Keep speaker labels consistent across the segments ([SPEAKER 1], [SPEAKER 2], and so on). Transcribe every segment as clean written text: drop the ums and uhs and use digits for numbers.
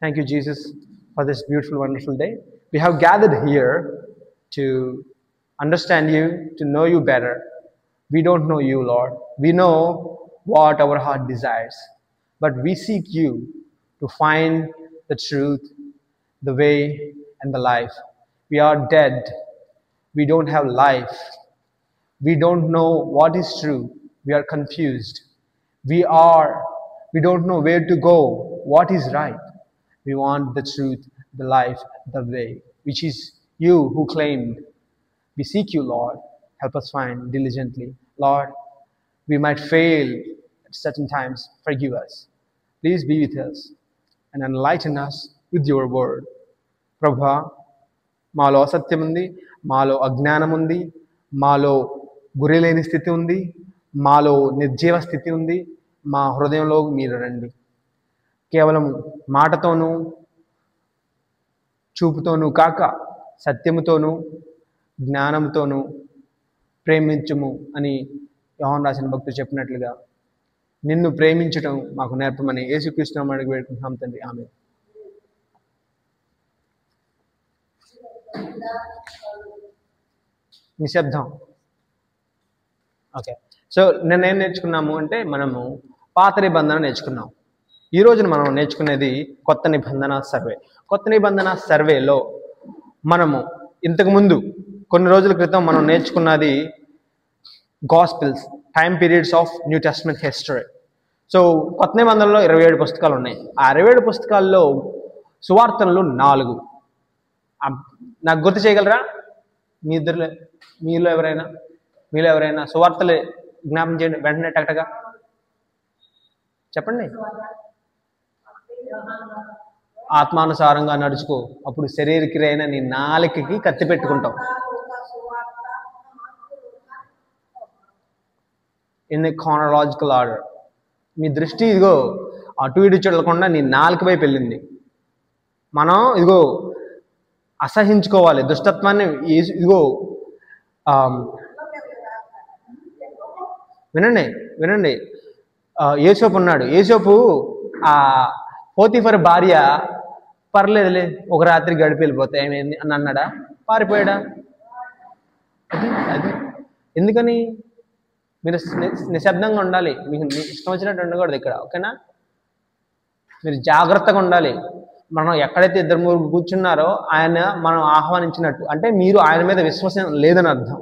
[SPEAKER 1] Thank you, Jesus, for this beautiful, wonderful day. We have gathered here to understand you, to know you better. We don't know you, Lord. We know what our heart desires, but we seek you to find the truth, the way, and the life. We are dead. We don't have life. We don't know what is true. We are confused. We are, we don't know where to go, what is right. We want the truth, the life, the way, which is you who claimed. We seek you, Lord. Help us find diligently. Lord, we might fail at certain times. Forgive us. Please be with us and enlighten us with your word. ప్రభా మాలో అసత్యం ఉంది, మాలో అజ్ఞానం ఉంది, మాలో గురిలేని స్థితి ఉంది, మాలో నిర్జీవ స్థితి ఉంది. మా హృదయంలో మీరు రండి. కేవలం మాటతోనూ చూపుతోనూ కాక సత్యముతోనూ జ్ఞానంతోనూ ప్రేమించుము అని యోహాను రాసిన భక్తుడు చెప్పినట్లుగా నిన్ను ప్రేమించటం మాకు నేర్పమని యేసుక్రీస్తు అడిగి వేడుకుంటున్నాం తండ్రి. ఆమేన్. నిశ్శబ్దం. ఓకే, సో నిన్న ఏం నేర్చుకున్నాము అంటే మనము పాత నిబంధన నేర్చుకున్నాం. ఈ రోజున మనం నేర్చుకునేది కొత్త నిబంధన సర్వే. కొత్త నిబంధన సర్వేలో మనము ఇంతకుముందు కొన్ని రోజుల క్రితం మనం నేర్చుకున్నది gospels, time periods of New Testament history. So కొత్త నిబంధనలో 27 పుస్తకాలు ఉన్నాయి. ఆ 27 పుస్తకాల్లో సువార్తలు 4. నాకు గుర్తు చేయగలరా? మీలో ఎవరైనా సువార్తలు జ్ఞాపం చేయండి వెంటనే, టకటగా చెప్పండి. ఆత్మానుసారంగా నడుచుకో, అప్పుడు శరీర క్రియైన నీ నాలుకకి కత్తి పెట్టుకుంటావు. In a chronological order. మీ దృష్టి ఇదిగో అటు ఇటు చూడకుండా నీ నాలుక వైపు వెళ్ళింది. మనం ఇదిగో అసహించుకోవాలి దుష్టత్వాన్ని. ఇదిగో వినండి. యేసోపు ఉన్నాడు. యేసోపు ఆ పోతీఫర్ భార్య పర్లేదులే ఒక రాత్రి గడిపి వెళ్ళిపోతే ఏమైంది అని అన్నాడా? పారిపోయాడా? అది ఎందుకని? మీరు నిశ్శబ్దంగా ఉండాలి. మీకు ఇష్టం వచ్చినట్టు ఉండకూడదు ఇక్కడ, ఓకేనా? మీరు జాగ్రత్తగా ఉండాలి. మనం ఎక్కడైతే 2-3 కూర్చున్నారో ఆయన మనం ఆహ్వానించినట్టు, అంటే మీరు ఆయన మీద విశ్వాసం లేదని అర్థం.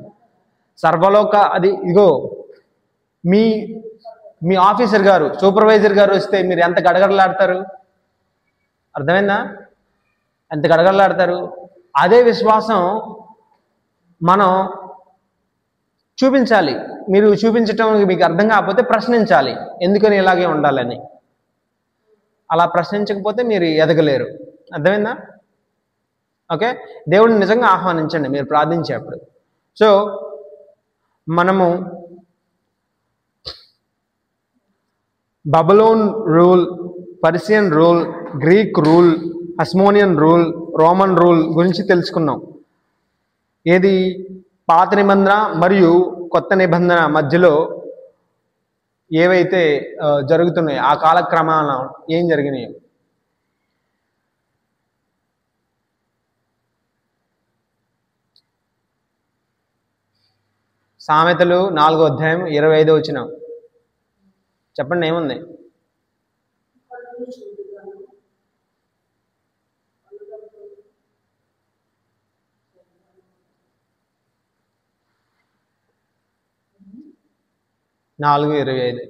[SPEAKER 1] సర్వలోక అది ఇగో మీ ఆఫీసర్ గారు, సూపర్వైజర్ గారు వస్తే మీరు ఎంత గడగడలాడతారు? అర్థమైందా? ఎంత గడగడలాడతారు? అదే విశ్వాసం మనం చూపించాలి. మీరు చూపించటం మీకు అర్థం కాకపోతే ప్రశ్నించాలి, ఎందుకని ఇలాగే ఉండాలని. అలా ప్రశ్నించకపోతే మీరు ఎదగలేరు. అర్థమైందా? ఓకే, దేవుడిని నిజంగా ఆహ్వానించండి మీరు ప్రార్థించేప్పుడు. సో మనము Babylon rule, Persian rule, Greek rule, Hasmonean rule, Roman rule గురించి తెలుసుకున్నాం. ఏది పాత నిబంధన మరియు కొత్త నిబంధన మధ్యలో ఏవైతే జరుగుతున్నాయో ఆ కాలక్రమాన ఏం జరిగినాయి. సామెతలు 4వ అధ్యాయం 25వ వచనం చెప్పండి, ఏముంది? నాలుగు 25.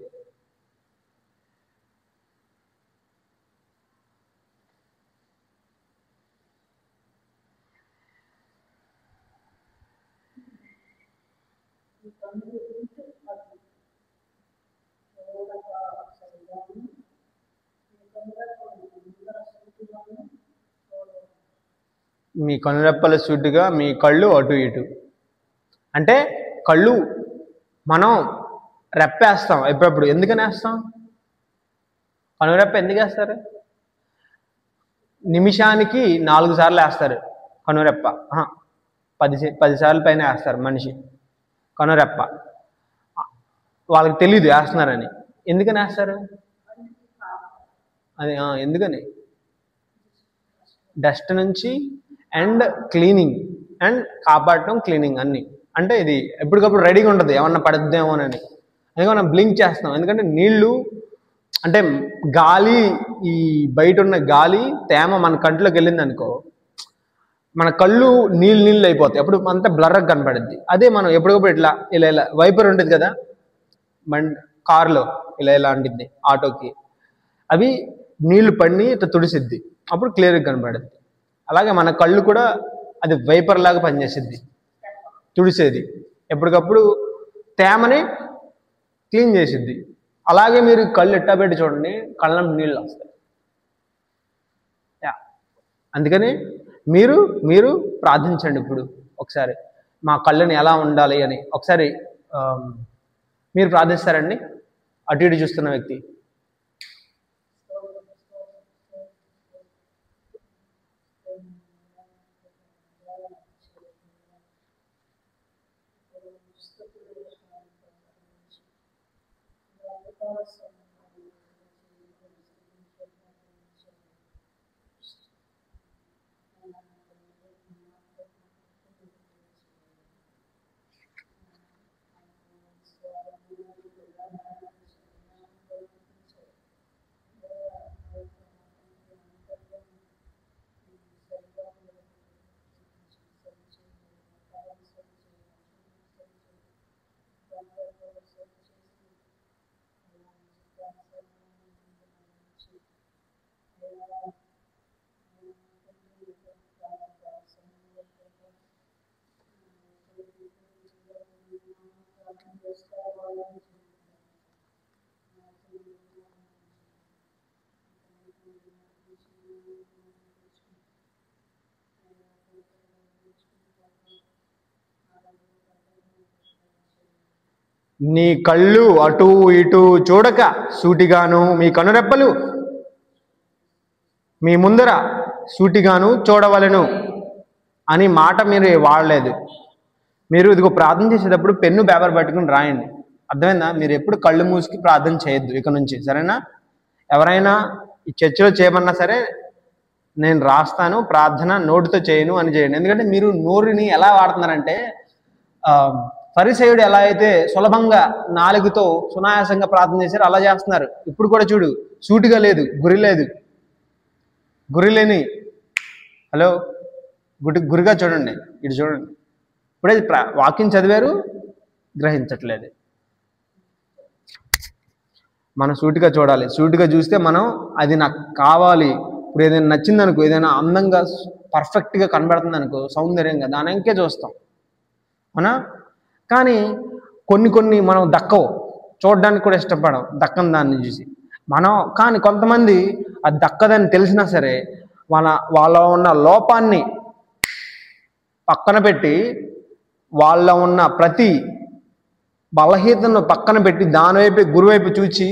[SPEAKER 1] మీ కనురెప్పల సూటిగా మీ కళ్ళు అటు ఇటు. అంటే కళ్ళు మనం రెప్పేస్తాం ఎప్పుడప్పుడు. ఎందుకని వేస్తాం? కనురెప్ప ఎందుకు వేస్తారు? నిమిషానికి 4 సార్లు వేస్తారు కనురెప్ప. 10 సార్లు పైన వేస్తారు మనిషి కనురెప్ప. వాళ్ళకి తెలియదు వేస్తున్నారని. ఎందుకని వేస్తారు? అది ఎందుకని? డస్ట్ నుంచి అండ్ క్లీనింగ్ అండ్ కాపాడటం క్లీనింగ్ అన్నీ. అంటే ఇది ఎప్పటికప్పుడు రెడీగా ఉంటుంది ఏమన్నా పడుద్దేమోనని. అందుకే మనం బ్లింక్ చేస్తాం. ఎందుకంటే నీళ్లు అంటే గాలి, ఈ బయట ఉన్న గాలి తేమ మన కంట్లోకి వెళ్ళింది అనుకో, మన కళ్ళు నీళ్ళు అయిపోతాయి. అప్పుడు అంతా బ్లర్గా కనపడుద్ది. అదే మనం ఎప్పటికప్పుడు ఇట్లా ఇలా వైపర్ ఉంటుంది కదా కారులో, ఇలా అంటిద్ది ఆటోకి, అవి నీళ్లు పడిని ఇట్లా తుడిసిద్ది, అప్పుడు క్లియర్గా కనపడుద్ది. అలాగే మన కళ్ళు కూడా అది వైపర్ లాగా పనిచేసిద్ది, తుడిసేది, ఎప్పటికప్పుడు తేమని క్లీన్ చేసిద్ది. అలాగే మీరు కళ్ళు ఎట్టా పెట్టి చూడండి, కళ్ళ నీళ్ళు వస్తాయి. అందుకని మీరు ప్రార్థించండి. ఇప్పుడు ఒకసారి మా కళ్ళని ఎలా ఉండాలి అని ఒకసారి మీరు ప్రార్థిస్తారండి. అటు ఇటు చూస్తున్న వ్యక్తి నీ కళ్ళు అటు ఇటు చూడక సూటిగాను, మీ కనురెప్పలు మీ ముందర సూటిగాను చూడవలెను అని మాట మీరు వాడలేదు. మీరు ఇదిగో ప్రార్థన చేసేటప్పుడు పెన్ను పేపర్ పట్టుకుని రాయండి. అర్థమైందా? మీరు ఎప్పుడు కళ్ళు మూసుకి ప్రార్థన చేయొద్దు ఇక నుంచి, సరేనా? ఎవరైనా ఈ చర్చిలో చేయమన్నా సరే నేను రాస్తాను, ప్రార్థన నోటితో చేయను అని చేయండి. ఎందుకంటే మీరు నోరుని ఎలా వాడుతున్నారంటే, ఫరిసేయుడు ఎలా అయితే సులభంగా నాలుగుతో సునాయాసంగా ప్రార్థన చేశారు అలా చేస్తున్నారు. ఇప్పుడు కూడా చూడు, సూటిగా లేదు, గురి లేని హలో గురిగా చూడండి, ఇటు చూడండి. ఇప్పుడే వాక్యం చదివారు, గ్రహించట్లేదు. మనం సూటిగా చూడాలి. సూటిగా చూస్తే మనం అది నాకు కావాలి, ఇప్పుడు ఏదైనా నచ్చింది అనుకో, ఏదైనా అందంగా పర్ఫెక్ట్గా కనబడుతుంది అనుకో, సౌందర్యంగా, దాని ఇంకే చూస్తాం, అవునా? కానీ కొన్ని మనం దక్కవు, చూడడానికి కూడా ఇష్టపడం దక్కని దాన్ని చూసి మనం. కానీ కొంతమంది అది దక్కదని తెలిసినా సరే వాళ్ళ ఉన్న లోపాన్ని పక్కన పెట్టి, వాళ్ళ ఉన్న ప్రతి బలహీనతను పక్కన పెట్టి దానివైపు గురివైపు చూచి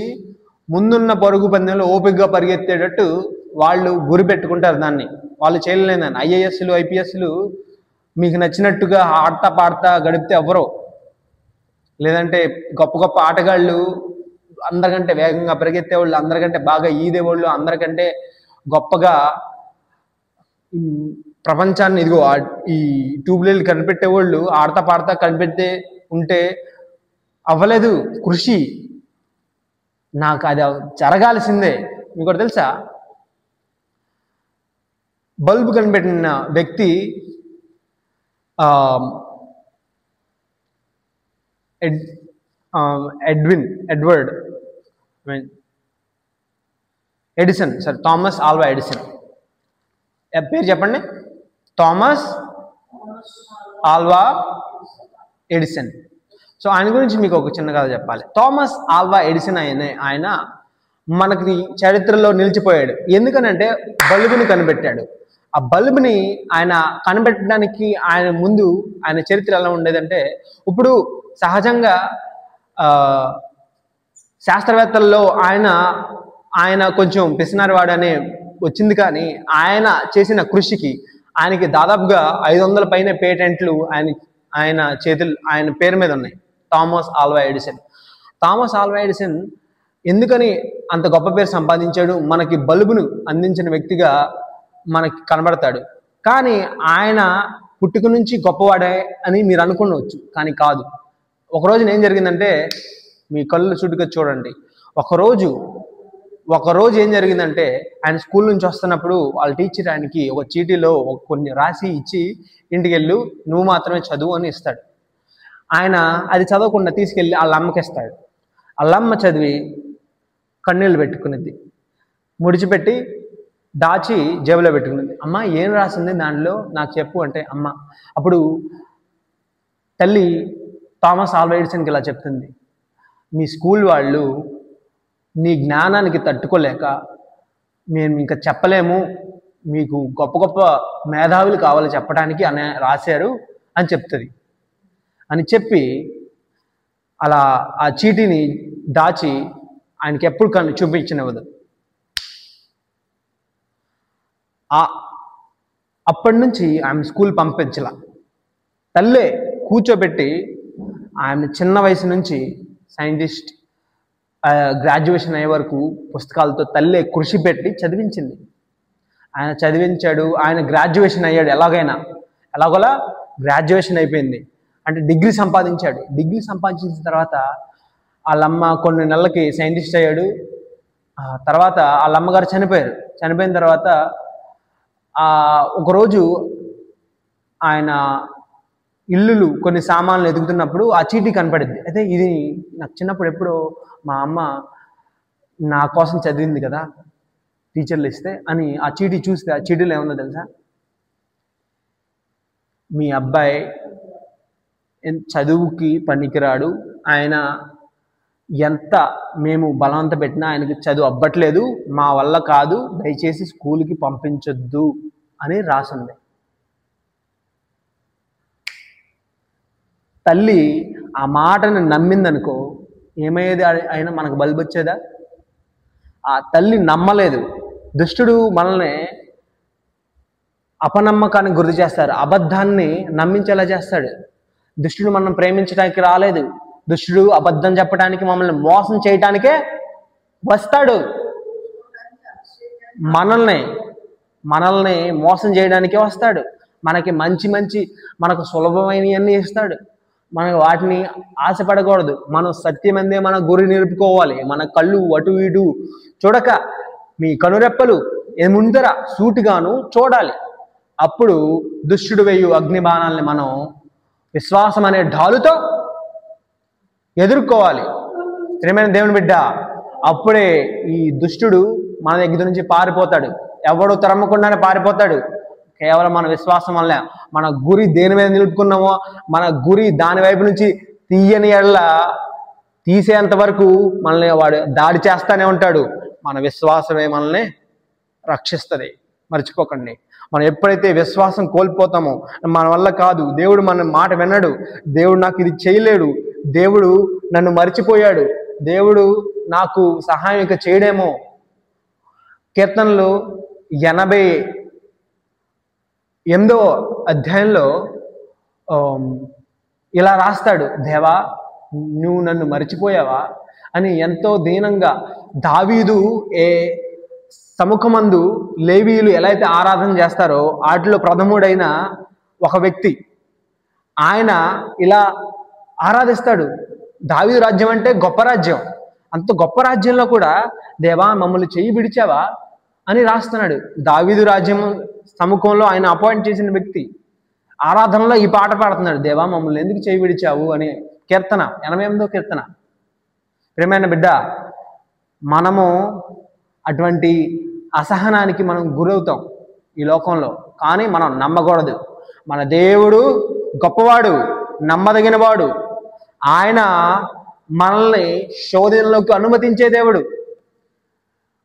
[SPEAKER 1] ముందున్న పరుగు పందెంలో ఓపికగా పరిగెత్తేటట్టు వాళ్ళు గురి పెట్టుకుంటారు. దాన్ని వాళ్ళు చేయలేదని. ఐఏఎస్లు ఐపీఎస్లు మీకు నచ్చినట్టుగా ఆడతా పాడతా గడిపితే ఎవ్వరో, లేదంటే గొప్ప ఆటగాళ్ళు, అందరికంటే వేగంగా పరిగెత్తేవాళ్ళు, అందరికంటే బాగా ఈదేవాళ్ళు, అందరికంటే గొప్పగా ప్రపంచాన్ని ఇదిగో ఈ ట్యూబ్లైట్లు కనిపెట్టేవాళ్ళు ఆడతా పాడతా కనిపెట్టే ఉంటే అవ్వలేదు కృషి. నాకు అది జరగాల్సిందే. మీకు కూడా తెలుసా, బల్బు కనిపెట్టిన వ్యక్తి Edward Edison, sir Thomas Alva Edison. పేరు చెప్పండి. Thomas Alva Edison. సో ఆయన గురించి మీకు ఒక చిన్న కథ చెప్పాలి. థామస్ ఆల్వా ఎడిసన్ ఆయన మనకి చరిత్రలో నిలిచిపోయాడు. ఎందుకనంటే బల్బుని కనిపెట్టాడు. ఆ బల్బుని ఆయన కనిపెట్టడానికి ఆయన ముందు ఆయన చరిత్ర ఎలా ఉండేదంటే, ఇప్పుడు సహజంగా శాస్త్రవేత్తల్లో ఆయన కొంచెం పిసినారివాడు అనే వచ్చింది. కానీ ఆయన చేసిన కృషికి ఆయనకి దాదాపుగా 500 పైన పేటెంట్లు ఆయన పేరు మీద ఉన్నాయి. Thomas Alva Edison. Thomas Alva Edison ఎందుకని అంత గొప్ప పేరు సంపాదించాడు? మనకి బల్బును అందించిన వ్యక్తిగా మనకి కనబడతాడు. కానీ ఆయన పుట్టుక నుంచి గొప్పవాడే అని మీరు అనుకోవచ్చు, కానీ కాదు. ఒకరోజు ఏం జరిగిందంటే, మీ కళ్ళు చుట్టుగా చూడండి. ఒకరోజు ఏం జరిగిందంటే, ఆయన స్కూల్ నుంచి వస్తున్నప్పుడు వాళ్ళ టీచర్ ఆయనకి ఒక చీటీలో కొన్ని రాసి ఇచ్చి, ఇంటికి వెళ్ళు, నువ్వు మాత్రమే చదువు అని ఇస్తాడు. ఆయన అది చదవకుండా తీసుకెళ్ళి వాళ్ళ అమ్మకి ఇస్తాడు. వాళ్ళమ్మ చదివి కన్నీళ్ళు పెట్టుకునేది, ముడిచిపెట్టి దాచి జేబులో పెట్టుకునేది. అమ్మ ఏం రాసింది దానిలో నాకు చెప్పు అంటే, అమ్మ అప్పుడు తల్లి థామస్ ఆల్వా ఎడిసన్కి ఇలా చెప్తుంది, మీ స్కూల్ వాళ్ళు నీ జ్ఞానానికి తట్టుకోలేక మేము ఇంకా చెప్పలేము, మీకు గొప్ప గొప్ప మేధావులు కావాలి చెప్పడానికి అని రాశారు అని చెప్తుంది అని చెప్పి అలా ఆ చీటీని దాచి ఆయనకి ఎప్పుడు చూపించనివ్వదు. అప్పటి నుంచి ఆమె స్కూల్ పంపించలా. తల్లే కూర్చోబెట్టి ఆమె చిన్న వయసు నుంచి సైంటిస్ట్ గ్రాడ్యుయేషన్ అయ్యే వరకు పుస్తకాలతో తల్లే కృషి పెట్టి చదివించింది. ఆయన చదివించాడు, ఆయన గ్రాడ్యుయేషన్ అయ్యాడు. ఎలాగోలా గ్రాడ్యుయేషన్ అయిపోయింది. అంటే డిగ్రీ సంపాదించాడు. డిగ్రీ సంపాదించిన తర్వాత వాళ్ళమ్మ కొన్ని నెలలకి సైంటిస్ట్ అయ్యాడు. తర్వాత వాళ్ళ అమ్మగారు చనిపోయారు. చనిపోయిన తర్వాత ఒకరోజు ఆయన ఇల్లులు కొన్ని సామాన్లు ఎదుగుతున్నప్పుడు ఆ చీటీ కనపడింది. అయితే ఇది నాకు చిన్నప్పుడు ఎప్పుడో మా అమ్మ నా కోసం చదివింది కదా టీచర్లు ఇస్తే అని ఆ చీటీ చూస్తే, ఆ చీటీలో ఏముందో తెలుసా, మీ అబ్బాయి చదువుకి పనికిరాడు, ఆయన ఎంత మేము బలవంత పెట్టినా ఆయనకి చదువు అవ్వట్లేదు, మా వల్ల కాదు, దయచేసి స్కూల్కి పంపించొద్దు అని రాసింది. తల్లి ఆ మాటను నమ్మిందనుకో ఏమయ్యేది? అయినా మనకు బల్బు వచ్చేదా? ఆ తల్లి నమ్మలేదు. దుష్టుడు మనల్ని అపనమ్మకానికి గురి చేస్తారు, అబద్ధాన్ని నమ్మించేలా చేస్తాడు. దుష్టుడు మనం ప్రేమించడానికి రాలేదు. దుష్టుడు అబద్ధం చెప్పడానికి, మమ్మల్ని మోసం చేయటానికే వస్తాడు. మనల్ని మోసం చేయడానికే వస్తాడు. మనకి మంచి మనకు సులభమైనవన్నీ ఇస్తాడు. మనం వాటిని ఆశపడకూడదు. మనం సత్యమందే మన గురి నిలుపుకోవాలి. మన కళ్ళు అటు ఇటు చూడక మీ కనురెప్పలు ముందర సూటిగాను చూడాలి. అప్పుడు దుష్టుడు వేయు అగ్ని బాణాలని మనం విశ్వాసం అనే ఢాలుతో ఎదుర్కోవాలి. ప్రియమైన దేవుని బిడ్డ, అప్పుడే ఈ దుష్టుడు మన దగ్గర నుంచి పారిపోతాడు. ఎవడు తరమకుండానే పారిపోతాడు. కేవలం మన విశ్వాసం వల్ల. మన గురి దేని మీద నిలుపుకున్నామో, మన గురి దాని వైపు నుంచి తీయని ఎడల తీసేంత వరకు మనల్ని వాడు దాడి చేస్తానే ఉంటాడు. మన విశ్వాసమే మనల్ని రక్షిస్తుంది. మర్చిపోకండి. మనం ఎప్పుడైతే విశ్వాసం కోల్పోతామో, మన వల్ల కాదు, దేవుడు మన మాట వినడు, దేవుడు నాకు ఇది చేయలేడు, దేవుడు నన్ను మర్చిపోయాడు, దేవుడు నాకు సహాయం ఇక చేయడేమో. కీర్తనలు 88వ అధ్యాయంలో ఇలా రాస్తాడు, దేవా నువ్వు నన్ను మర్చిపోయావా అని ఎంతో దీనంగా. దావీదు సముఖమందు లేవీయులు ఎలా అయితే ఆరాధన చేస్తారో వాటిలో ప్రథముడైన ఒక వ్యక్తి, ఆయన ఇలా ఆరాధిస్తాడు. దావీదు రాజ్యం అంటే గొప్ప రాజ్యం. అంత గొప్ప రాజ్యంలో కూడా దేవా మమ్మల్ని చెయ్యి విడిచావా అని రాస్తున్నాడు. దావీదు రాజ్యం సముఖంలో ఆయన అపాయింట్ చేసిన వ్యక్తి ఆరాధనలో ఈ పాట పాడుతున్నాడు, దేవా మమ్మల్ని ఎందుకు చెయ్యి విడిచావు అని. కీర్తన 88వ కీర్తన. ప్రియమైన బిడ్డ, మనము అటువంటి అసహనానికి మనం గురవుతాం ఈ లోకంలో. కానీ మనం నమ్మకూడదు. మన దేవుడు గొప్పవాడు, నమ్మదగినవాడు. ఆయన మనల్ని శోధనలోకి అనుమతించే దేవుడు.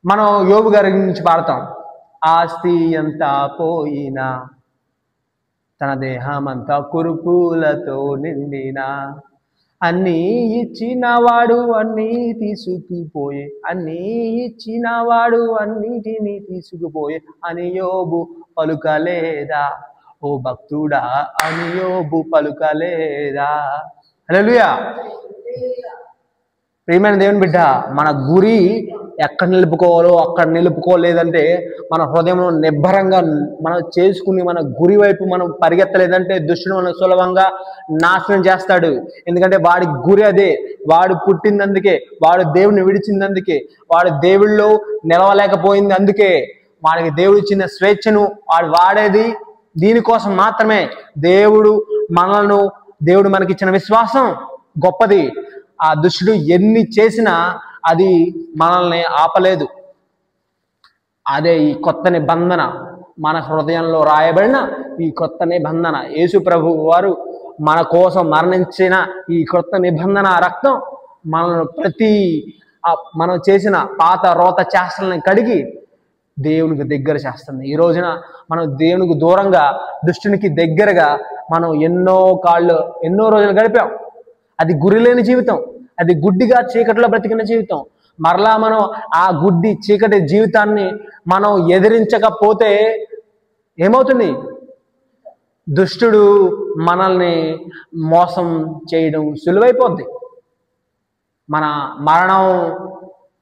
[SPEAKER 1] మనం యోబు గారి గురించి పాడతాం, ఆస్తి అంతా పోయినా, తన దేహం అంతా కురుపులతో నిండినా, అన్నీ ఇచ్చినవాడు అన్నీ తీసుకుపోయే, అన్నీ ఇచ్చినవాడు అన్నిటినీ తీసుకుపోయే అని యోబు పలుకలేదా? ఓ భక్తుడా అని యోబు పలుకలేదా? హల్లెలూయా. ప్రియమైన దేవుని బిడ్డ, మన గురి ఎక్కడ నిలుపుకోవాలో అక్కడ నిలుపుకోలేదంటే, మన హృదయంలో నిబ్బరంగా మనం చేసుకుని మన గురి వైపు మనం పరిగెత్తలేదంటే దుష్టుడు మనం సులభంగా నాశనం చేస్తాడు. ఎందుకంటే వాడి గురి అదే. వాడు పుట్టిందందుకే, వాడు దేవుడిని విడిచిందందుకే, వాడు దేవుళ్ళో నిలవలేకపోయింది అందుకే. వాడికి దేవుడు ఇచ్చిన స్వేచ్ఛను వాడు వాడేది దీనికోసం మాత్రమే. దేవుడు మనకిచ్చిన విశ్వాసం గొప్పది. ఆ దుష్టుడు ఎన్ని చేసినా అది మనల్ని ఆపలేదు. అదే ఈ కొత్త నిబంధన, మన హృదయంలో రాయబడిన ఈ కొత్త నిబంధన. యేసు ప్రభు వారు మన కోసం మరణించిన ఈ కొత్త నిబంధన రక్తం మనల్ని మనం చేసిన పాత రోత చేష్టలను కడిగి దేవునికి దగ్గర చేస్తుంది. ఈ రోజున మనం దేవునికి దూరంగా, దుష్టునికి దగ్గరగా మనం ఎన్నో రోజులు గడిపాం. అది గురిలేని జీవితం, అది గుడ్డిగా చీకటిలో బ్రతికిన జీవితం. మరలా మనం ఆ గుడ్డి చీకటి జీవితాన్ని మనం ఎదిరించకపోతే ఏమవుతుంది? దుష్టుడు మనల్ని మోసం చేయడం సులువైపోద్ది. మన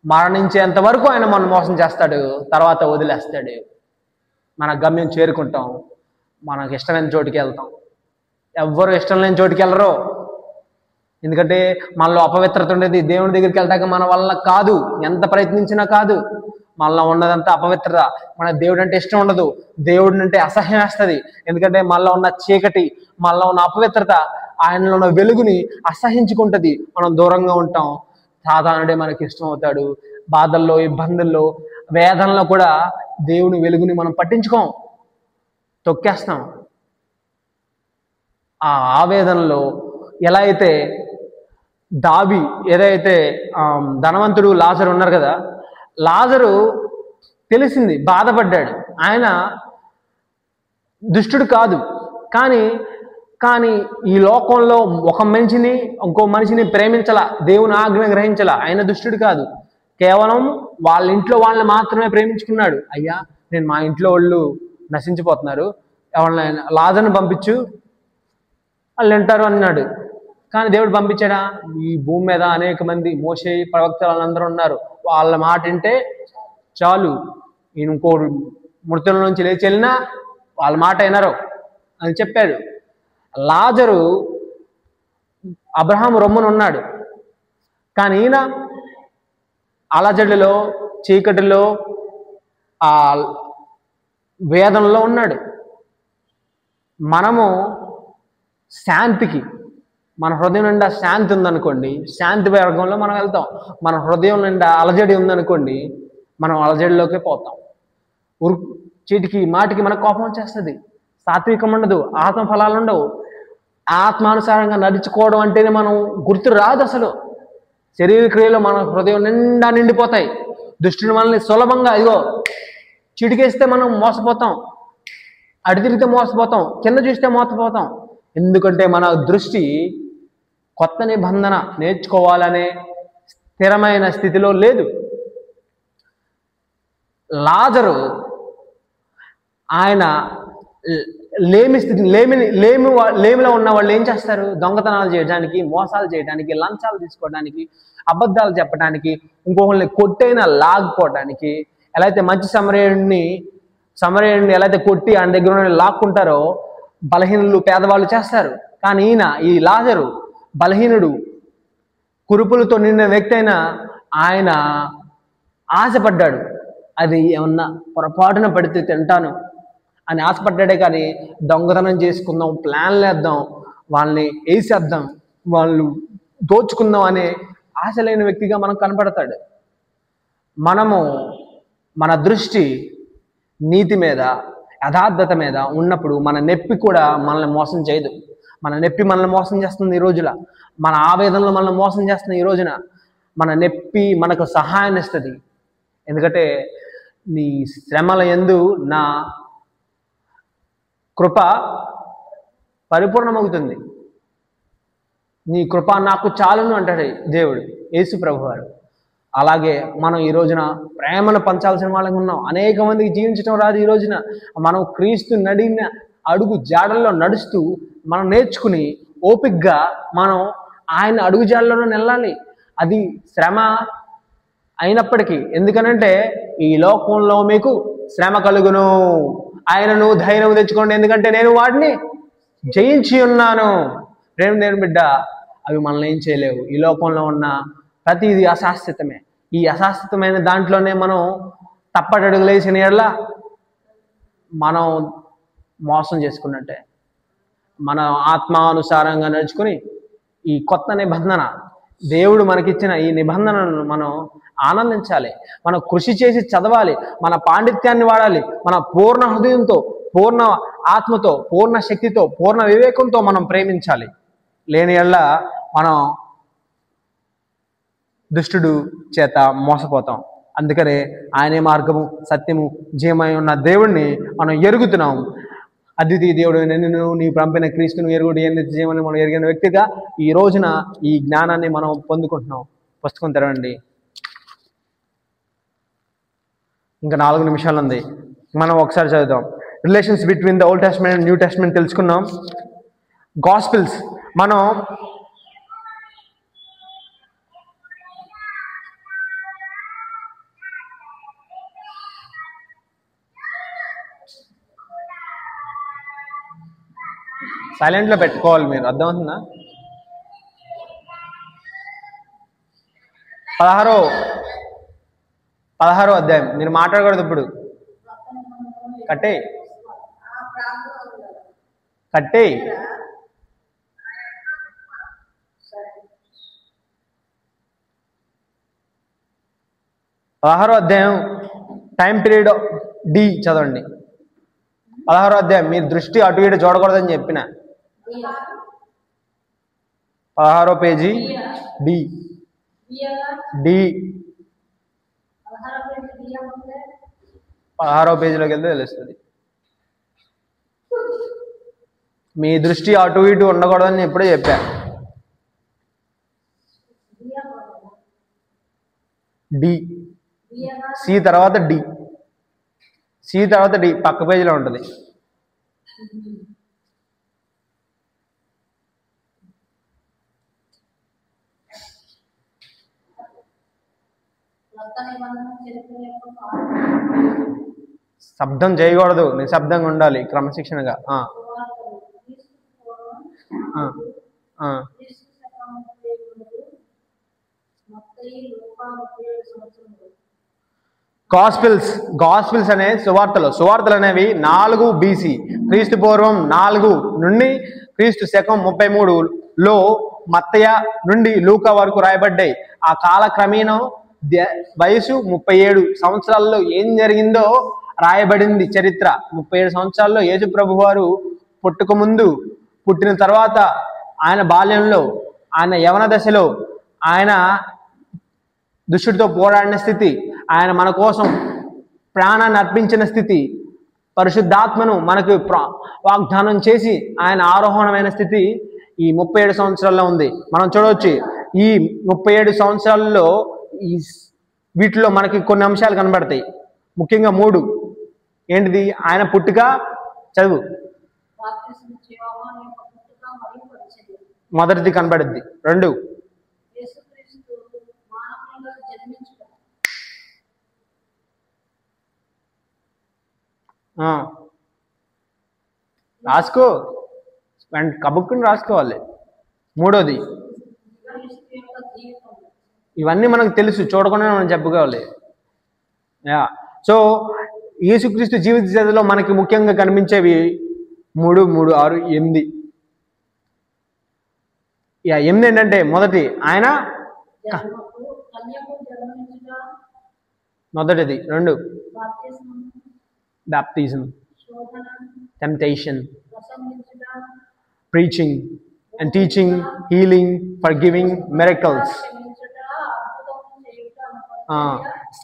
[SPEAKER 1] మరణించేంత వరకు ఆయన మనం మోసం చేస్తాడు, తర్వాత వదిలేస్తాడు. మన గమ్యం చేరుకుంటాం, మనకు ఇష్టమైన చోటుకి వెళ్తాం. ఎవ్వరు ఇష్టం లేని చోటుకి వెళ్ళరు. ఎందుకంటే మనలో అపవిత్రత ఉండేది. దేవుని దగ్గరికి వెళ్తాక మన వల్ల కాదు, ఎంత ప్రయత్నించినా కాదు. మనలో ఉన్నదంతా అపవిత్రత. మన దేవుడు అంటే ఇష్టం ఉండదు, దేవుడిని అంటే అసహ్యం వేస్తుంది. ఎందుకంటే మనలో ఉన్న చీకటి, మనలో ఉన్న అపవిత్రత ఆయనలో ఉన్న వెలుగుని అసహించుకుంటుంది. మనం దూరంగా ఉంటాం. సాధారణుడే మనకి ఇష్టం అవుతాడు. బాధల్లో, ఇబ్బందుల్లో, వేదనలో కూడా దేవుని వెలుగుని మనం పట్టించుకోం, తొక్కేస్తాం. ఆ ఆవేదనలో ఎలా అయితే ఏదైతే ధనవంతుడు లాజరు ఉన్నారు కదా, లాజరు తెలిసింది, బాధపడ్డాడు. ఆయన దుష్టుడు కాదు, కానీ ఈ లోకంలో ఒక మనిషిని ఇంకో మనిషిని ప్రేమించాల, దేవుని ఆజ్ఞ గ్రహించాల. ఆయన దుష్టుడు కాదు, కేవలం వాళ్ళ ఇంట్లో వాళ్ళని మాత్రమే ప్రేమించుకున్నాడు. అయ్యా, నేను మా ఇంట్లో వాళ్ళు నశించిపోతున్నారు, ఎవరినైనా లాజర్ని పంపించు, వాళ్ళు వింటారు అన్నాడు. కానీ దేవుడు పంపించాడా? ఈ భూమి మీద అనేక మంది మోషే ప్రవక్తలు వాళ్ళందరూ ఉన్నారు, వాళ్ళ మాట వింటే చాలు, ఈయన ఇంకో మృతుల నుంచి లేచి వెళ్ళినా వాళ్ళ మాట వినరు అని చెప్పాడు. లాజరు అబ్రహాం రొమ్మున ఉన్నాడు, కానీ ఈయన అలజడిలో, చీకటిలో, ఆ వేదనలో ఉన్నాడు. మనము శాంతికి, మన హృదయం నిండా శాంతి ఉందనుకోండి, శాంతి మార్గంలో మనం వెళ్తాం. మన హృదయం నిండా అలజడి ఉందనుకోండి, మనం అలజడిలోకే పోతాం. చీటికి మాటికి మనకు కోపం వచ్చేస్తుంది, సాత్వికం ఉండదు, ఆత్మ ఫలాలు ఉండవు. ఆత్మానుసారంగా నడుచుకోవడం అంటేనే మనం గుర్తు రాదు అసలు. శరీర క్రియలు మన హృదయం నిండా నిండిపోతాయి. దుష్టుని మనల్ని సులభంగా చిటికేస్తే మనం మోసపోతాం, అటు తిరిగితే మోసపోతాం, కింద చూస్తే మోసపోతాం. ఎందుకంటే మన దృష్టి కొత్త నిబంధన నేర్చుకోవాలనే స్థిరమైన స్థితిలో లేదు. లాజరు ఆయన లేమిలో ఉన్న వాళ్ళు ఏం చేస్తారు? దొంగతనాలు చేయడానికి, మోసాలు చేయడానికి, లంచాలు తీసుకోవడానికి, అబద్ధాలు చెప్పడానికి, ఇంకొకరిని కొట్టైనా లాక్కోవడానికి, ఎలా అయితే మంచి సమరయుడిని ఎలా అయితే కొట్టి ఆయన దగ్గర ఉన్న లాక్కుంటారో బలహీనులు, పేదవాళ్ళు చేస్తారు. కానీ ఈ లాజరు బలహీనుడు, కురుపులతో నిండిన వ్యక్తి అయినా ఆయన ఆశపడ్డాడు. అది ఏమన్నా పొరపాటున పడితే తింటాను అని ఆశపడ్డాడే కానీ దొంగతనం చేసుకుందాం, ప్లాన్లు వేద్దాం, వాళ్ళని వేసేద్దాం, వాళ్ళు దోచుకుందాం అనే ఆశ లేని వ్యక్తిగా మనం కనపడతాడు. మన దృష్టి నీతి మీద, యథార్థత మీద ఉన్నప్పుడు మన నొప్పి కూడా మనల్ని మోసం చేయదు. మన నొప్పి మనల్ని మోసం చేస్తుంది ఈ రోజున, మన ఆవేదనలు మనల్ని మోసం చేస్తుంది ఈ రోజున. మన నొప్పి మనకు సహాయాన్ని ఇస్తుంది. ఎందుకంటే నీ శ్రమల యందు నా కృప పరిపూర్ణమవుతుంది, నీ కృప నాకు చాలును అంటాడు దేవుడు, యేసు ప్రభువారు. అలాగే మనం ఈ రోజున ప్రేమను పంచాల్సిన వాళ్ళకి ఉన్నాం. అనేక మందికి జీవించడం రాదు. ఈ రోజున మనం క్రీస్తు నడిన అడుగు జాడల్లో నడుస్తూ మనం నేర్చుకుని ఓపికగా మనం ఆయన అడుగు జాడల్లోనే వెళ్ళాలి. అది శ్రమ, అయినప్పటికీ ఎందుకనంటే ఈ లోకంలో మీకు శ్రమ కలుగును, ఆయనను ధైర్యం తెచ్చుకోండి ఎందుకంటే నేను వాటిని జయించి ఉన్నాను. దేవుని బిడ్డ, అవి మనల్ని ఏం చేయలేవు. ఈ లోకంలో ఉన్న ప్రతిదీ అశాశ్వతమే. ఈ అశాశ్వతమైన దాంట్లోనే మనం తప్పటడుగులు వేసిన యెడల మనం మోసం చేసుకున్నట్టే. మన ఆత్మానుసారంగా నడుచుకుని ఈ కొత్త నిబంధన, దేవుడు మనకిచ్చిన ఈ నిబంధనలను మనం ఆనందించాలి. మనం కృషి చేసి చదవాలి, మన పాండిత్యాన్ని వాడాలి, మన పూర్ణ హృదయంతో, పూర్ణ ఆత్మతో, పూర్ణ శక్తితో, పూర్ణ వివేకంతో మనం ప్రేమించాలి. లేని యెడల మనం దుష్టుడు చేత మోసపోతాం. అందుకనే ఆయనే మార్గము, సత్యము, జీవమై ఉన్న దేవుణ్ణి మనం ఎరుగుతున్నాం. అద్వితీయ దేవుడు నిన్ను, నీ పంపిన క్రీస్తును ఎరుగుడు జీవని మనం ఎరిగిన వ్యక్తిగా ఈ రోజున ఈ జ్ఞానాన్ని మనం పొందుకుంటున్నాం. పుస్తకం తెరవండి. ఇంకా 4 నిమిషాలు ఉంది. మనం ఒకసారి చదువుదాం. Relations between the old testament and new testament తెలుసుకున్నాం. గాస్పిల్స్ మనం సైలెంట్లో పెట్టుకోవాలి. మీరు అర్థమవుతుందా? 16వ అధ్యాయం. నేను మాట్లాడకూడదు ఇప్పుడు. కట్టే 16వ అధ్యాయం టైం పీరియడ్ డి చదవండి. 16వ అధ్యాయం. మీ దృష్టి అటు ఇటు చూడకూడదని చెప్పిన 16వ పేజీ డి. 16వ పేజీలోకి వెళ్తే తెలుస్తుంది. మీ దృష్టి అటు ఇటు ఉండకూడదని ఎప్పుడే చెప్పా. డి, సి తర్వాత డి, సి తర్వాత డి పక్క పేజీలో ఉంటుంది. శబ్దం చేయకూడదు, నిశ్శబ్దంగా ఉండాలి, క్రమశిక్షణగా. గాస్పిల్స్ అనే సువార్తలు అనేవి 4 BC, క్రీస్తు పూర్వం 4 నుండి క్రీస్తు శకం 33లో మత్తయ నుండి లూకా వరకు రాయబడ్డాయి. ఆ కాలక్రమేణా వయసు 37 సంవత్సరాల్లో ఏం జరిగిందో రాయబడింది చరిత్ర. 37 సంవత్సరాల్లో యేసు ప్రభు వారు పుట్టక ముందు, పుట్టిన తర్వాత, ఆయన బాల్యంలో, ఆయన యవన దశలో, ఆయన దుష్టుడితో పోరాడిన స్థితి, ఆయన మన కోసం ప్రాణాన్ని అర్పించిన స్థితి, పరిశుద్ధాత్మను మనకు వాగ్దానం చేసి ఆయన ఆరోహణమైన స్థితి ఈ 37 సంవత్సరాల్లో ఉంది. మనం చూడవచ్చు ఈ 37 సంవత్సరాల్లో వీటిలో మనకి కొన్ని అంశాలు కనబడతాయి. ముఖ్యంగా 3. ఏంటిది? ఆయన పుట్టుక, చదువు, మొదటిది కనబడుద్ది. 2, రాసుకో, కబుక్కుని రాసుకోవాలి. 3వది, ఇవన్నీ మనకు తెలుసు, చూడకుండా మనం చెప్పుకోవాలి. సో యేసుక్రీస్తు జీవిత చరిత్రలో మనకి ముఖ్యంగా కనిపించేవి 3, 3, 6, 8. 8 ఏంటంటే, మొదటి ఆయన మొదటిది. 2, baptism, temptation, preaching and teaching, healing, forgiving, miracles.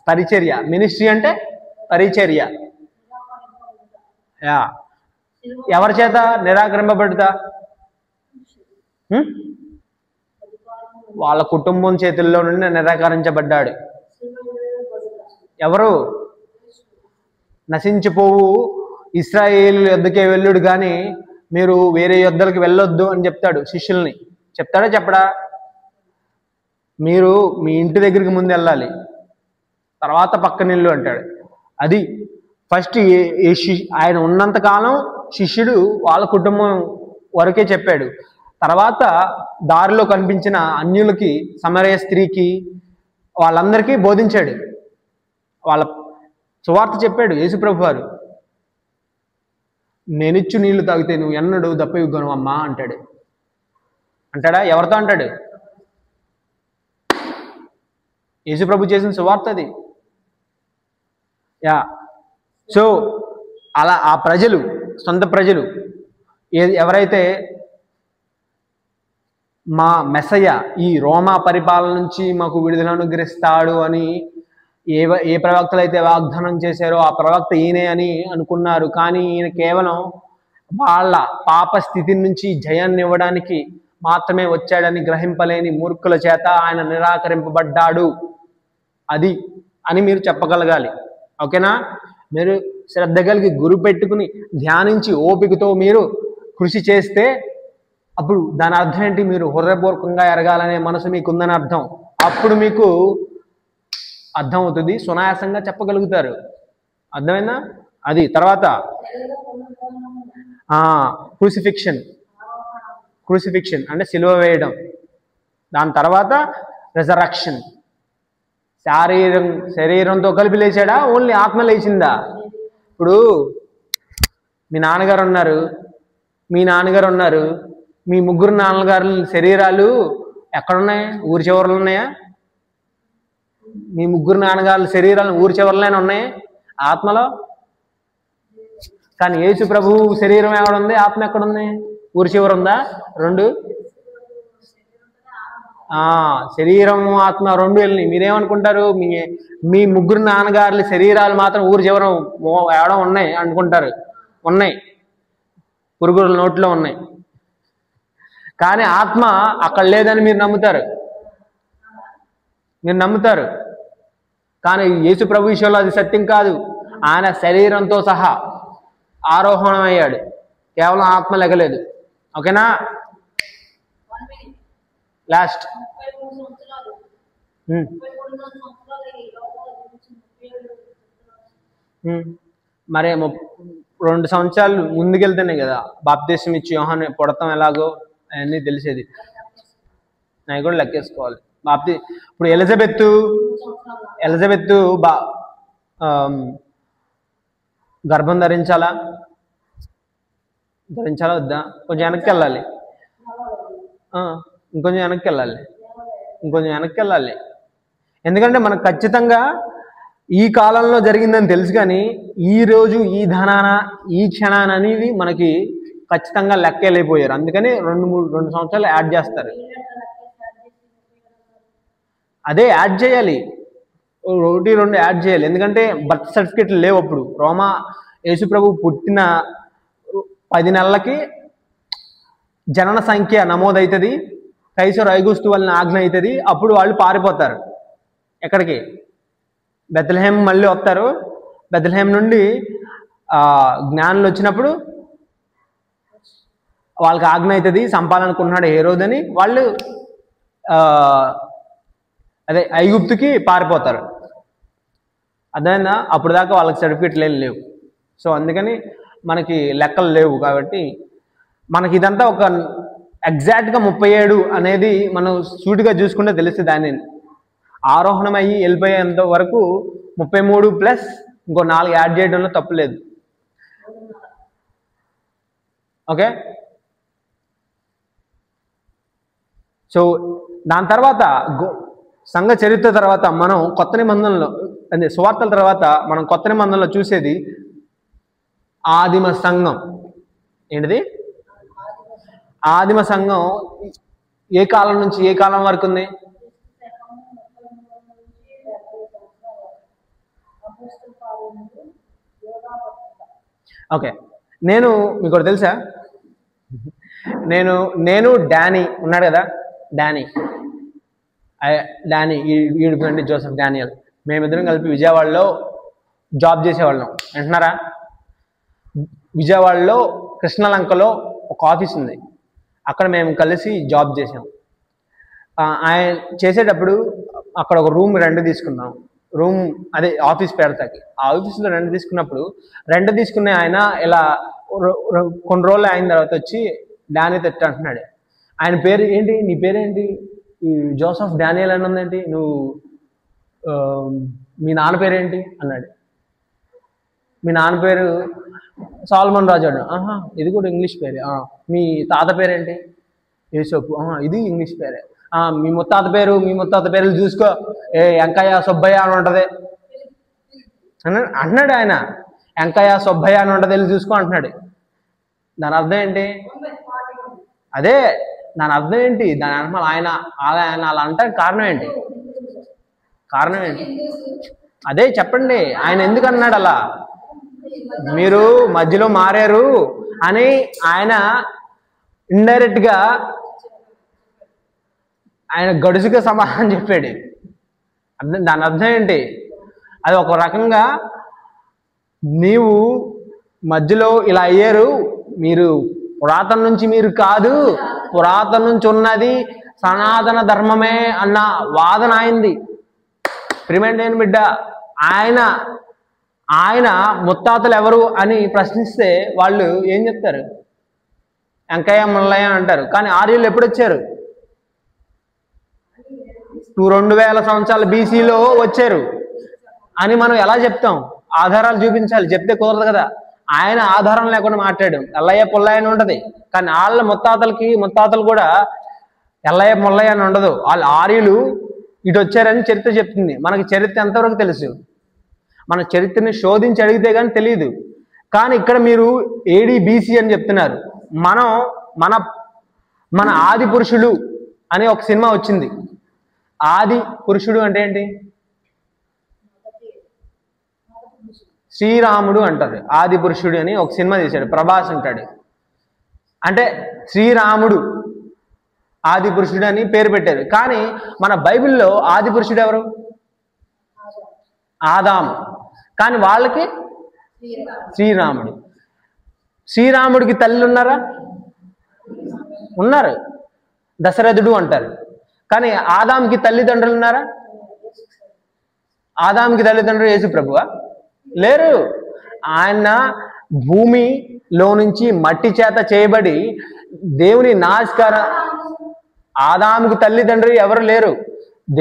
[SPEAKER 1] పరిచర్య, మినిస్ట్రీ అంటే పరిచర్య. ఎవరి చేత నిరాకరింపబడుతా? వాళ్ళ కుటుంబం చేతుల్లో నుండి నిరాకరించబడ్డాడు. ఎవరు? నశించిపోవు ఇశ్రాయేలు యొద్దకే వెళ్ళుడు కానీ మీరు వేరే యొద్దలకు వెళ్ళొద్దు అని చెప్తాడు శిష్యుల్ని. చెప్తాడా చెప్పడా? మీరు మీ ఇంటి దగ్గరికి ముందు వెళ్ళాలి, తర్వాత పక్కనిల్లు అంటాడు. అది ఫస్ట్ ఆయన ఉన్నంతకాలం శిష్యుడు వాళ్ళ కుటుంబం వరకే చెప్పాడు. తర్వాత దారిలో కనిపించిన అన్యులకి, సమరయ స్త్రీకి, వాళ్ళందరికీ బోధించాడు. వాళ్ళ సువార్త చెప్పాడు యేసుప్రభు వారు. నేనిచ్చు నీళ్లు తాగితే నువ్వు ఎన్నడు దప్పయుగ్గను అమ్మా అంటాడు. అంటాడా? ఎవరితో అంటాడు? యేసుప్రభు చేసిన సువార్త అది. యా. సో అలా ఆ ప్రజలు, సొంత ప్రజలు ఎవరైతే మా మెస్సయ్య ఈ రోమా పరిపాలన నుంచి మాకు విడుదల అనుగ్రహిస్తాడు అని ఏ ప్రవక్తలు అయితే వాగ్దానం చేశారో ఆ ప్రవక్త ఈయనే అని అనుకున్నారు. కానీ ఈయన కేవలం వాళ్ళ పాప స్థితి నుంచి జయాన్ని ఇవ్వడానికి మాత్రమే వచ్చాడని గ్రహింపలేని మూర్ఖుల చేత ఆయన నిరాకరింపబడ్డాడు. అది అని మీరు చెప్పగలగాలి. ఓకేనా? మీరు శ్రద్ధ కలిగి గురి పెట్టుకుని ధ్యానించి ఓపికతో మీరు కృషి చేస్తే అప్పుడు దాని అర్థం ఏంటి? మీరు హృదయపూర్వకంగా ఎరగాలనే మనసు మీకుందని అర్థం. అప్పుడు మీకు అర్థమవుతుంది, సునాయాసంగా చెప్పగలుగుతారు. అర్థమైందా? అది తర్వాత క్రూసిఫిక్షన్ అంటే సిలువ వేయడం. దాని తర్వాత రిజరక్షన్. శరీరంతో కలిపి లేచాడా? ఓన్లీ ఆత్మ లేచిందా? ఇప్పుడు మీ నాన్నగారు ఉన్నారు, మీ ముగ్గురు నాన్నగారు శరీరాలు ఎక్కడున్నాయి? ఊరి చివరలు ఉన్నాయా? మీ ముగ్గురు నాన్నగారుల శరీరాలు ఊరి చివరలోనే ఉన్నాయి ఆత్మలో. కానీ యేసు ప్రభు శరీరం ఎక్కడుంది? ఆత్మ ఎక్కడుంది? ఊరి చివర ఉందా? రెండు శరీరం ఆత్మ రెండు వెళ్ళి మీరేమనుకుంటారు? మీ ముగ్గురు నాన్నగారుల శరీరాలు మాత్రం ఊరి చివర ఏడో ఉన్నాయి అనుకుంటారు. ఉన్నాయి, పురుగుల నోట్లో ఉన్నాయి. కానీ ఆత్మ అక్కడ లేదని మీరు నమ్ముతారు. కానీ యేసు ప్రభు విషయంలో అది సత్యం కాదు. ఆయన శరీరంతో సహా ఆరోహణం అయ్యాడు, కేవలం ఆత్మ లెగలేదు. ఓకేనా? లాస్ట్ మరి 2 సంవత్సరాలు ముందుకెళ్తేనే కదా బాప్తిసం ఇచ్చి యోహాను పుడతాం ఎలాగో అవన్నీ తెలిసేది. అవి కూడా లెక్కేసుకోవాలి. ఇప్పుడు ఎలిజబెత్ గర్భం ధరించాలా వద్దా? కొంచెం వెనక్కి వెళ్ళాలి, ఇంకొంచెం వెనక్కి వెళ్ళాలి. ఎందుకంటే మనకు ఖచ్చితంగా ఈ కాలంలో జరిగిందని తెలుసు, కానీ ఈ రోజు ఈ ధనాన ఈ క్షణాన అనేది మనకి ఖచ్చితంగా లెక్కేలేకపోయారు. అందుకని 2 సంవత్సరాలు యాడ్ చేస్తారు. అదే యాడ్ చేయాలి, 1-2 యాడ్ చేయాలి. ఎందుకంటే బర్త్ సర్టిఫికేట్లు లేవు అప్పుడు. రోమా యేసుప్రభు పుట్టిన 10 నెలలకి జనన సంఖ్య నమోదవుతుంది, కైసర్ ఐగుస్తు వలన ఆజ్ఞ అవుతుంది. అప్పుడు వాళ్ళు పారిపోతారు. ఎక్కడికి? బెత్లెహేమ్ మళ్ళీ వస్తారు. బెత్లెహేమ్ నుండి జ్ఞానులు వచ్చినప్పుడు వాళ్ళకి ఆజ్ఞ అవుతుంది, చంపాలనుకుంటున్నాడు హేరోదని. వాళ్ళు ఐగుప్తుకి పారిపోతారు. అదైనా అప్పుడు దాకా వాళ్ళకి సర్టిఫికెట్లు ఏం లేవు. సో అందుకని మనకి లెక్కలు లేవు. కాబట్టి మనకి ఇదంతా ఒక ఎగ్జాక్ట్గా 37 అనేది మనం సూటిగా చూసుకుంటే తెలుస్తుంది. దాన్ని ఆరోహణం అయ్యి వెళ్ళిపోయేంత వరకు 33 ప్లస్ ఇంకో 4 యాడ్ చేయడంలో తప్పులేదు. ఓకే? సో దాని తర్వాత సంఘ చరిత్ర తర్వాత మనం కొత్త నిబంధనలో అంటే సువార్తల తర్వాత మనం కొత్త నిబంధనలో చూసేది ఆదిమ సంఘం. ఏంటిది? ఆదిమ సంఘం ఏ కాలం నుంచి ఏ కాలం వరకు ఉంది? ఓకే, మీకు ఒకటి తెలుసా? నేను డానీ ఉన్నాడు కదా, డానీ వీడి ఫ్రెండ్ జోసెఫ్ డానియల్, మేమిద్దరం కలిపి విజయవాడలో జాబ్ చేసేవాళ్ళం. వింటున్నారా? విజయవాడలో కృష్ణలంకలో ఒక ఆఫీస్ ఉంది, అక్కడ మేము కలిసి జాబ్ చేసాం. ఆయన చేసేటప్పుడు అక్కడ ఒక రూమ్ రెంట్ తీసుకున్నాం. రూమ్ అదే ఆఫీస్ పెడతాకి. ఆ ఆఫీస్లో రెంట్ తీసుకున్నప్పుడు రెంట్ తీసుకునే ఆయన ఇలా కొన్ని రోజులు అయిన తర్వాత వచ్చి డానీ తెట్ట అంటున్నాడు. ఆయన పేరు ఏంటి, నీ పేరేంటి, జోసఫ్ డానియల్ అని ఉందేంటి, నువ్వు మీ నాన్న పేరేంటి అన్నాడు. మీ నాన్న పేరు సాల్మన్ రాజు అన్నాడు. ఆహా, ఇది కూడా ఇంగ్లీష్ పేరే. మీ తాత పేరేంటి, యేసోపు. ఇది ఇంగ్లీష్ పేరే. మీ ముత్తాత పేర్లు చూసుకో, వెంకయ్య సుబ్బయ్య అని ఉంటుంది అంటున్నాడు ఆయన. వెంకయ్య సుబ్బయ్య అని ఉంటుంది, వెళ్ళి చూసుకో అంటున్నాడు. దాని అర్థం ఏంటి? అదే దాని అర్థం ఏంటి? దాని అర్థం ఆయన అలా అంటే కారణం ఏంటి? అదే చెప్పండి. ఆయన ఎందుకు అన్నాడు అలా? మీరు మధ్యలో మారారు అని ఆయన ఇండైరెక్ట్ గా ఆయన గడుసుగా సమాధానం చెప్పాడు. దాని అర్థం ఏంటి? అది ఒక రకంగా నీవు మధ్యలో ఇలా అయ్యారు, మీరు పురాతన నుంచి మీరు కాదు, పురాతన నుంచి ఉన్నది సనాతన ధర్మమే అన్న వాదన అయింది. ప్రియమైన బిడ్డ, ఆయన ముత్తాతలు ఎవరు అని ప్రశ్నిస్తే వాళ్ళు ఏం చెప్తారు? వెంకయ్య మల్లయ్య అంటారు. కానీ ఆర్యులు ఎప్పుడు వచ్చారు? 2000 సంవత్సరాల బీసీలో వచ్చారు అని మనం ఎలా చెప్తాం? ఆధారాలు చూపించాలి, చెప్తే కుదరదు కదా. ఆయన ఆధారం లేకుండా మాట్లాడాం. ఎల్లయ్య పుల్లయ్య అని ఉంటుంది, కానీ వాళ్ళ ముత్తాతలు కూడా ఎల్లయ్య ముల్లయ్య అని ఉండదు. వాళ్ళు ఆర్యులు ఇటు వచ్చారని చరిత్ర చెప్తుంది. మనకి చరిత్ర ఎంతవరకు తెలుసు? మన చరిత్రని శోధించి అడిగితే కానీ తెలియదు. కానీ ఇక్కడ మీరు ఏడి బీసీ అని చెప్తున్నారు. మన ఆది పురుషుడు అని ఒక సినిమా వచ్చింది. ఆది పురుషుడు అంటే ఏంటి? శ్రీరాముడు అంటారు. ఆది పురుషుడు అని ఒక సినిమా తీశాడు, ప్రభాస్ అంటాడు. అంటే శ్రీరాముడు ఆది పురుషుడు అని పేరు పెట్టారు. కానీ మన బైబిల్లో ఆది పురుషుడు ఎవరు? ఆదాము. కానీ వాళ్ళకి శ్రీరాముడు. శ్రీరాముడికి తల్లి ఉన్నారా? ఉన్నారు, దశరథుడు అంటారు. కానీ ఆదాంకి తల్లిదండ్రులు ఉన్నారా? ఆదాంకి తల్లిదండ్రులు యేసు ప్రభువా? లేరు. ఆయన భూమిలో నుంచి మట్టి చేత చేయబడి దేవుని ఆదాముకి తల్లిదండ్రులు ఎవరు లేరు,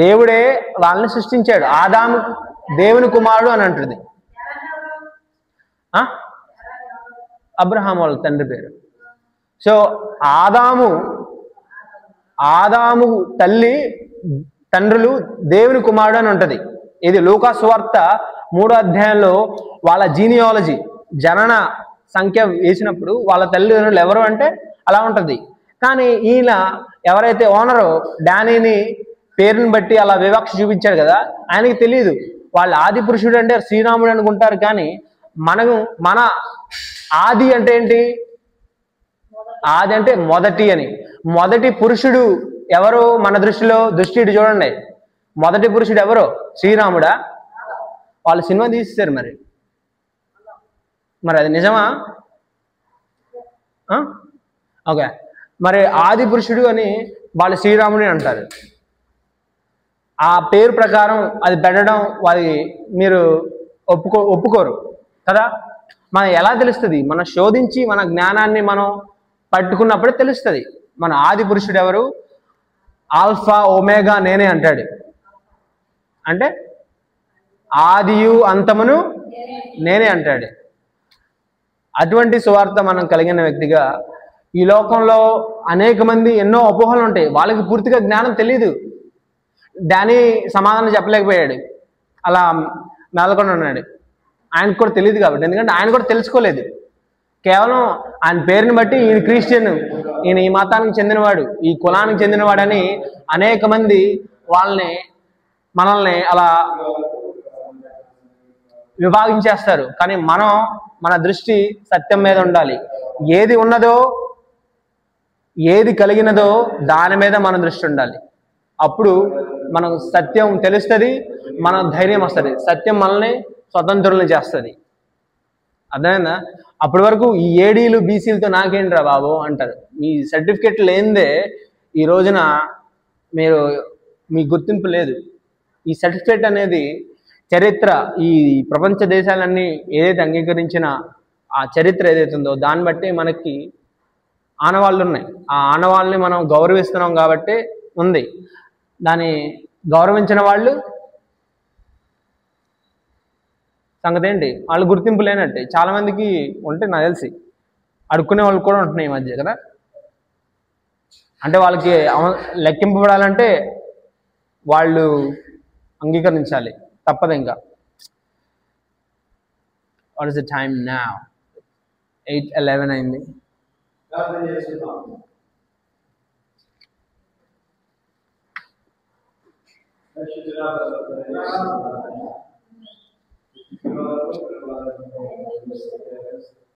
[SPEAKER 1] దేవుడే వాళ్ళని సృష్టించాడు. ఆదాము దేవుని కుమారుడు అని అంటుంది. అబ్రహాం వాళ్ళ తండ్రి పేరు. సో ఆదాము తండ్రులు దేవుని కుమారుడు అని ఉంటుంది. ఇది లూకా సువార్త 3వ అధ్యాయంలో వాళ్ళ జీనియాలజీ జనన సంఖ్య వేసినప్పుడు వాళ్ళ తల్లిదండ్రులు ఎవరు అంటే అలా ఉంటుంది. కానీ ఈయన ఎవరైతే ఓనరో డానీని పేరుని బట్టి అలా వివక్ష చూపించాడు కదా, ఆయనకి తెలియదు వాళ్ళు ఆది పురుషుడు అంటే శ్రీరాముడు అనుకుంటారు. కానీ మన ఆది అంటే ఏంటి? ఆది అంటే మొదటి అని. మొదటి పురుషుడు ఎవరు మన దృష్టి ఇటు చూడండి. మొదటి పురుషుడు ఎవరు? శ్రీరాముడా? వాళ్ళు సినిమా తీసేశారు. మరి అది నిజమా? ఓకే, మరి ఆది పురుషుడు అని వాళ్ళు శ్రీరాముని అంటారు. ఆ పేరు ప్రకారం అది పెట్టడం మీరు ఒప్పుకోరు కదా. మనం ఎలా తెలుస్తుంది? మనం శోధించి మన జ్ఞానాన్ని మనం పట్టుకున్నప్పుడే తెలుస్తుంది. మన ఆది పురుషుడు ఎవరు? ఆల్ఫా ఒమేగా నేనే అంటాడు. అంటే ఆదియు అంతమును నేనే అంటాడు. అటువంటి సువార్త మనం కలిగిన వ్యక్తిగా ఈ లోకంలో అనేక మంది ఎన్నో అపోహలు ఉంటాయి. వాళ్ళకి పూర్తిగా జ్ఞానం తెలియదు. డానీ సమాధానం చెప్పలేకపోయాడు, అలా మేలకొని ఉన్నాడు. ఆయనకు కూడా తెలియదు కాబట్టి, ఎందుకంటే ఆయన కూడా తెలుసుకోలేదు. కేవలం ఆయన పేరుని బట్టి ఈయన క్రిస్టియన్, ఈయన ఈ మతానికి చెందినవాడు, ఈ కులానికి చెందినవాడని అనేక మంది మనల్ని అలా విభాగించేస్తారు. కానీ మన దృష్టి సత్యం మీద ఉండాలి. ఏది ఉన్నదో, ఏది కలిగినదో దాని మీద మన దృష్టి ఉండాలి. అప్పుడు మనకు సత్యం తెలుస్తుంది, మన ధైర్యం వస్తుంది. సత్యం మనల్ని స్వతంత్రులను చేస్తుంది. అర్థమైందా? అప్పటి వరకు ఈ ఏడీలు బీసీలతో నాకేంట్రా బాబు అంటారు. మీ సర్టిఫికెట్ లేనిదే ఈ రోజున మీ గుర్తింపు లేదు. ఈ సర్టిఫికేట్ అనేది చరిత్ర, ఈ ప్రపంచ దేశాలన్నీ ఏదైతే అంగీకరించిన ఆ చరిత్ర ఏదైతే ఉందో దాన్ని బట్టి మనకి ఆనవాళ్ళు ఉన్నాయి. ఆ ఆనవాళ్ళని మనం గౌరవిస్తున్నాం కాబట్టి ఉంది. దాన్ని గౌరవించిన వాళ్ళు సంగతి ఏంటి, వాళ్ళు గుర్తింపు లేనట్టే. చాలామందికి ఉంటే నాకు తెలిసి అడుక్కునే వాళ్ళు కూడా ఉంటున్నాయి ఈ మధ్య కదా. అంటే వాళ్ళకి లెక్కింపబడాలంటే వాళ్ళు అంగీకరించాలి, తప్పదు ఇంకా. What is the time now? 8:11 అయింది.